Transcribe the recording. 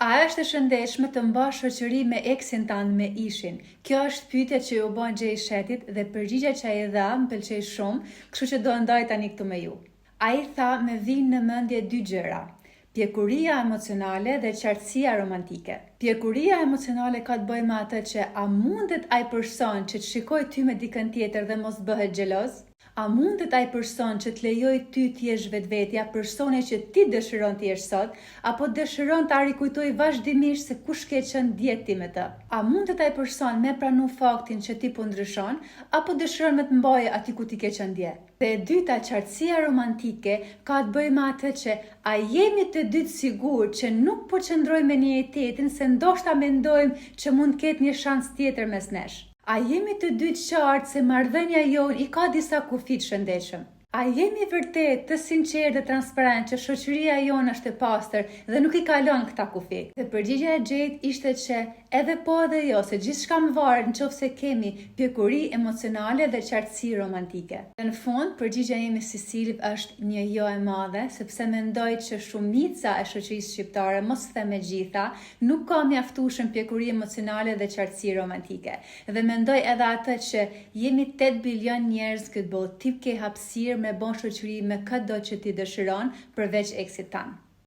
A është e shëndetshme të mbash shoqëri me eksin tënd me ishin? Kjo është pyetja që ju bën Gjej Shetit dhe përgjigjja që ai dha më pëlqej shumë, kështu që do ndaj tani këtu me ju. Ai tha me vinë në mendje dy gjëra: pjekuria emocionale dhe qartësia romantike. Pjekuria emocionale ka të bëjë me atë që a mundet ai person që të shikoj ty me dikën tjetër dhe mos bëhet xheloz? A mundet ai person që të lejoj ty të jesh vetvetja, personi që ti dëshiron të jesh sot, apo dëshiron ta rikujtoj vazhdimisht se kush ke qenë dje ti me të? A mundet ai person me pranu faktin që ti po ndryshon, apo dëshiron me të mbajë aty ku ti ke qenë dje? Dhe e dyta, qartësia romantike ka të bëjë me atë që a jemi të dytë sigurt që nuk po qëndrojmë me njëri-tjetrin se ndoshta mendojmë që mund të ketë një shans tjetër mes nesh. A jemi të dytë qartë se marrëdhënia jonë i ka disa kufi të shëndetshëm? A jemi vërtet të sinqertë dhe transparent që shoqëria jonë është e pastër dhe nuk i kalon këta kufi? Dhe përgjigjja e Gjejt ishte që edhe po edhe jo, se gjithçka më varet nëse kemi pjekuri emocionale dhe qartësi romantike. Dhe në fund, përgjigjja ime si Silv është një jo e madhe, sepse mendoj që shumica e shoqërisë shqiptare, mos them e gjitha, nuk ka mjaftueshëm pjekuri emocionale dhe qartësi romantike. Dhe mendoj edhe atë që jemi 8 bilion njerëz këtë botë, ti ke hapësirë me bon shoqëri me çdo që ti dëshiron përveç eksit tan.